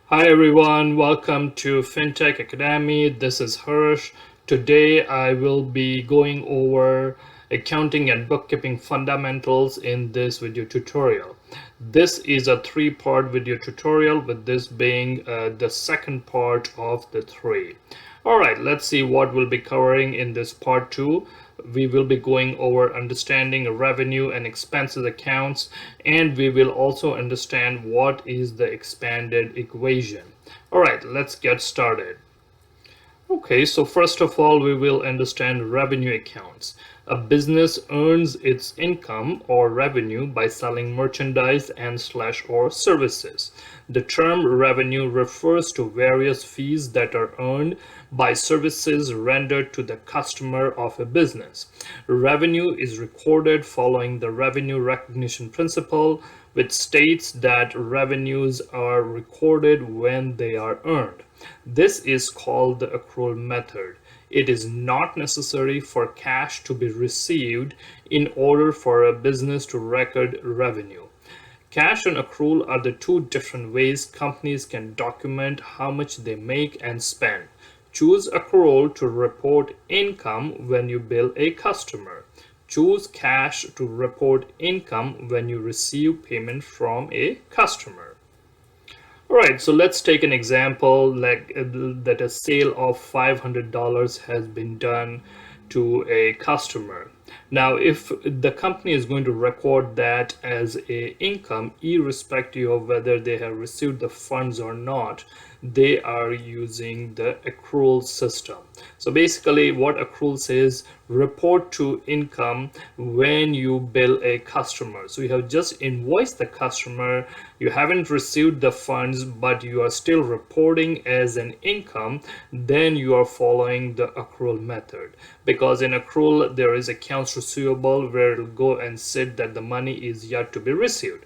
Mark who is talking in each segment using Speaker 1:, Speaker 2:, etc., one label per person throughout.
Speaker 1: Hi everyone, welcome to FinTech Academy. This is Hirsch. Today I will be going over accounting and bookkeeping fundamentals in this video tutorial. This is a three-part video tutorial, with this being the second part of the three. All right, let's see what we'll be covering in this part two. We will be going over understanding revenue and expenses accounts, and we will also understand what is the expanded equation. All right, let's get started. Okay, so first of all, we will understand revenue accounts. A business earns its income or revenue by selling merchandise and/or services. The term revenue refers to various fees that are earned by services rendered to the customer of a business. Revenue is recorded following the revenue recognition principle, which states that revenues are recorded when they are earned. This is called the accrual method. It is not necessary for cash to be received in order for a business to record revenue. Cash and accrual are the two different ways companies can document how much they make and spend. Choose accrual to report income when you bill a customer. Choose cash to report income when you receive payment from a customer. All right, so let's take an example like that a sale of $500 has been done to a customer. Now, if the company is going to record that as a income, irrespective of whether they have received the funds or not, they are using the accrual system. So basically what accrual says, report to income when you bill a customer. So you have just invoiced the customer, you haven't received the funds, but you are still reporting as an income, then you are following the accrual method. Because in accrual there is accounts receivable where it'll go and sit that the money is yet to be received.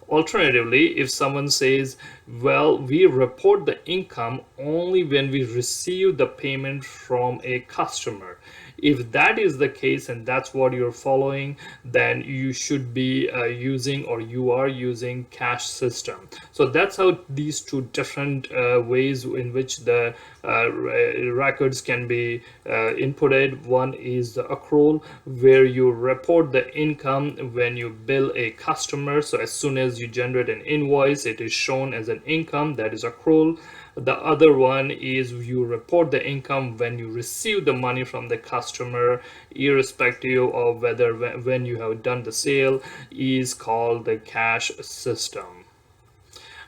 Speaker 1: Alternatively, if someone says, well, we report the income only when we receive the payment from a customer. If that is the case and that's what you're following, then you should be using, or you are using, cash system. So that's how these two different ways in which the records can be inputted. One is the accrual, where you report the income when you bill a customer. So as soon as you generate an invoice, it is shown as an income, that is accrual. The other one is you report the income when you receive the money from the customer, irrespective of whether when you have done the sale, is called the cash system.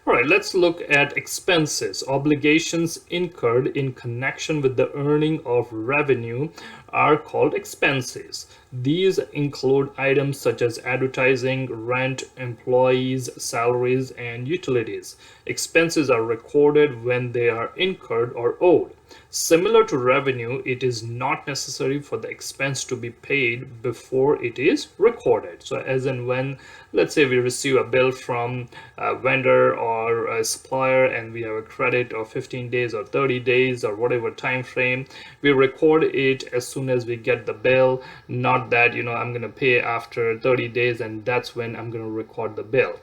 Speaker 1: All right, let's look at expenses. Obligations incurred in connection with the earning of revenue are called expenses. These include items such as advertising, rent, employees, salaries, and utilities. Expenses are recorded when they are incurred or owed. Similar to revenue, it is not necessary for the expense to be paid before it is recorded. So as and when, let's say we receive a bill from a vendor or a supplier and we have a credit of 15 days or 30 days or whatever time frame, we record it as soon as we get the bill, not that, I'm going to pay after 30 days and that's when I'm going to record the bill.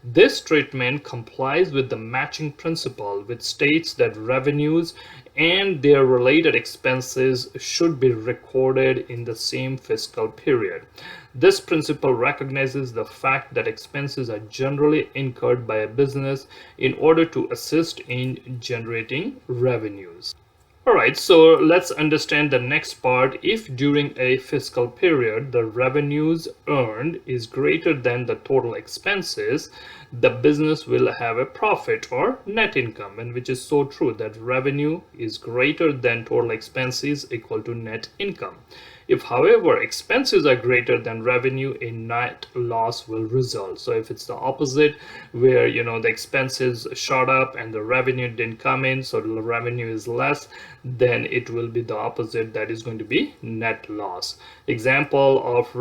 Speaker 1: This treatment complies with the matching principle, which states that revenues and their related expenses should be recorded in the same fiscal period. This principle recognizes the fact that expenses are generally incurred by a business in order to assist in generating revenues. All right, so let's understand the next part. If during a fiscal period the revenues earned is greater than the total expenses, the business will have a profit or net income, and which is so true that revenue is greater than total expenses equal to net income. If, however, expenses are greater than revenue, a net loss will result. So if it's the opposite, where the expenses shot up and the revenue didn't come in, so the revenue is less, then it will be the opposite, that is going to be net loss. Example of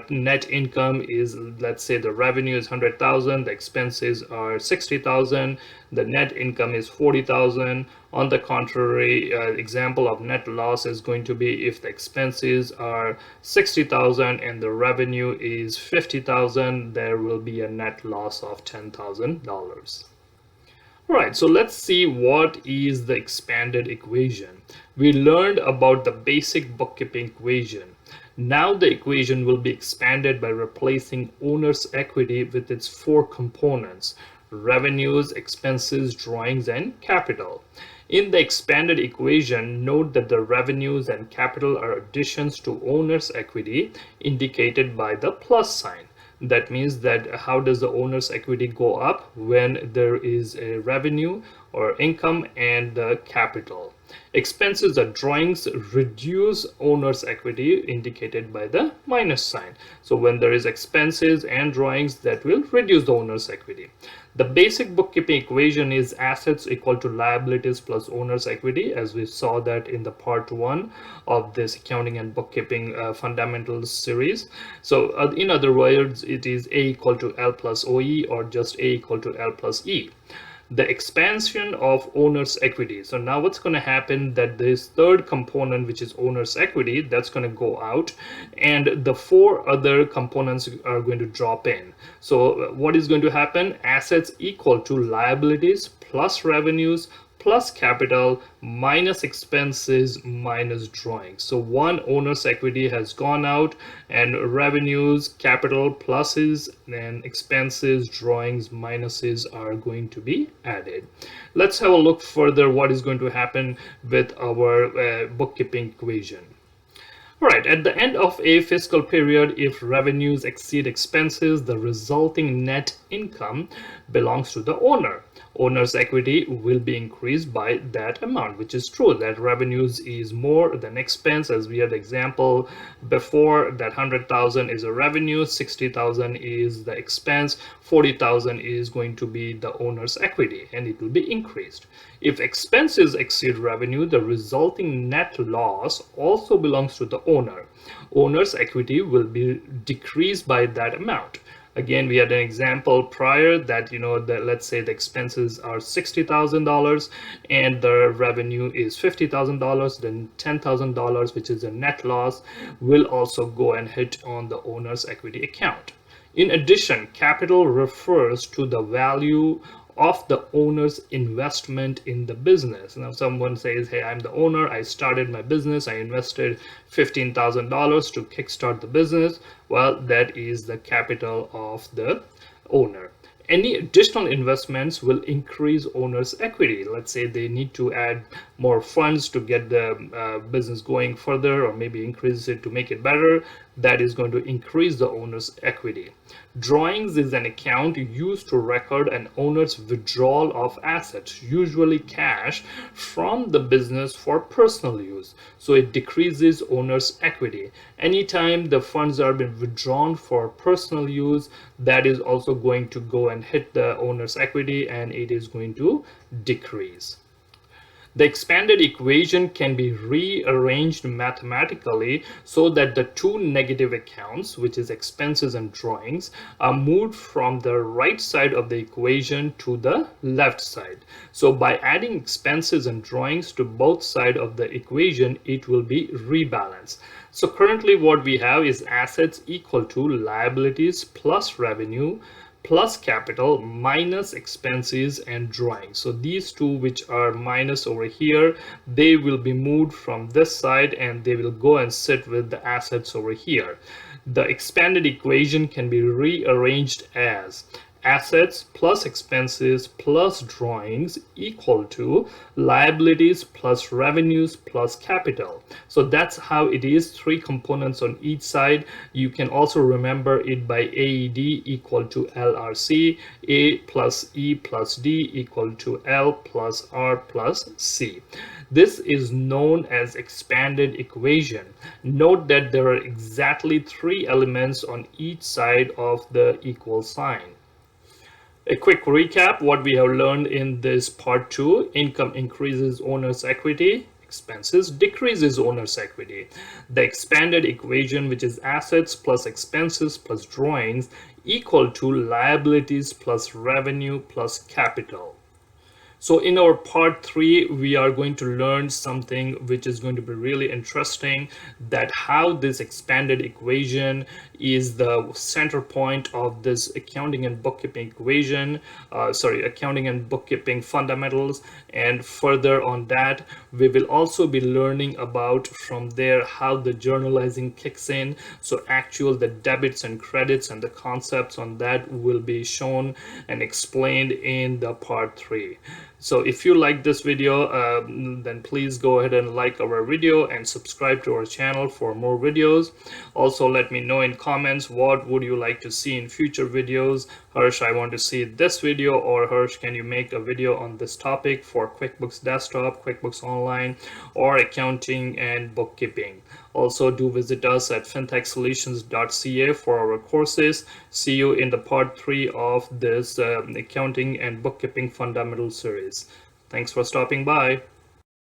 Speaker 1: net income is, let's say the revenue is 100,000, the expenses are 60,000, the net income is 40,000. On the contrary, example of net loss is going to be if the expenses are 60,000 and the revenue is 50,000, there will be a net loss of $10,000. Alright, so let's see what is the expanded equation. We learned about the basic bookkeeping equation. Now the equation will be expanded by replacing owner's equity with its four components: revenues, expenses, drawings, and capital. In the expanded equation, note that the revenues and capital are additions to owner's equity indicated by the plus sign. That means that how does the owner's equity go up? When there is a revenue or income and the capital. Expenses or drawings reduce owner's equity indicated by the minus sign. So when there is expenses and drawings, that will reduce the owner's equity. The basic bookkeeping equation is assets equal to liabilities plus owner's equity, as we saw that in the part 1 of this accounting and bookkeeping fundamentals series. So in other words, it is A equal to L plus OE, or just A equal to L plus E. The expansion of owner's equity. So now what's going to happen, that this third component, which is owner's equity, that's going to go out, and the four other components are going to drop in. So what is going to happen? Assets equal to liabilities plus revenues plus capital minus expenses minus drawings. So one, owner's equity has gone out, and revenues, capital, pluses, and expenses, drawings, minuses are going to be added. Let's have a look further what is going to happen with our bookkeeping equation. Alright, at the end of a fiscal period, if revenues exceed expenses, the resulting net income belongs to the owner. Owner's equity will be increased by that amount, which is true that revenues is more than expense. As we had example before, that 100,000 is a revenue, 60,000 is the expense, 40,000 is going to be the owner's equity, and it will be increased. If expenses exceed revenue, the resulting net loss also belongs to the owner. Owner's equity will be decreased by that amount. Again, we had an example prior that, let's say the expenses are $60,000 and the revenue is $50,000, then $10,000, which is a net loss, will also go and hit on the owner's equity account. In addition, capital refers to the value of the owner's investment in the business. Now someone says, hey, I'm the owner, I started my business, I invested $15,000 to kickstart the business. Well, that is the capital of the owner. Any additional investments will increase owner's equity. Let's say they need to add more funds to get the business going further, or maybe increase it to make it better. That is going to increase the owner's equity. Drawings is an account used to record an owner's withdrawal of assets, usually cash, from the business for personal use. So it decreases owner's equity. Anytime the funds are being withdrawn for personal use, that is also going to go and hit the owner's equity, and it is going to decrease. The expanded equation can be rearranged mathematically so that the two negative accounts, which is expenses and drawings, are moved from the right side of the equation to the left side. So by adding expenses and drawings to both sides of the equation, it will be rebalanced. So currently what we have is assets equal to liabilities plus revenue plus capital minus expenses and drawings. So these two, which are minus over here, they will be moved from this side and they will go and sit with the assets over here. The expanded equation can be rearranged as assets plus expenses plus drawings equal to liabilities plus revenues plus capital. So that's how it is, three components on each side. You can also remember it by AED equal to LRC, A plus E plus D equal to L plus R plus C. This is known as expanded equation. Note that there are exactly three elements on each side of the equal sign. A quick recap what we have learned in this part 2. Income increases owner's equity, expenses decreases owner's equity. The expanded equation, which is assets plus expenses plus drawings, equal to liabilities plus revenue plus capital. So in our part 3, we are going to learn something which is going to be really interesting, that how this expanded equation is the center point of this accounting and bookkeeping accounting and bookkeeping fundamentals. And further on that, we will also be learning about from there how the journalizing kicks in. So the debits and credits and the concepts on that will be shown and explained in the part 3. So if you like this video, then please go ahead and like our video and subscribe to our channel for more videos. Also, let me know in comments what would you like to see in future videos. Harsh, I want to see this video, or Harsh, can you make a video on this topic for QuickBooks Desktop, QuickBooks Online, or accounting and bookkeeping. Also, do visit us at fintechsolutions.ca for our courses. See you in the part 3 of this accounting and bookkeeping fundamental series. Thanks for stopping by.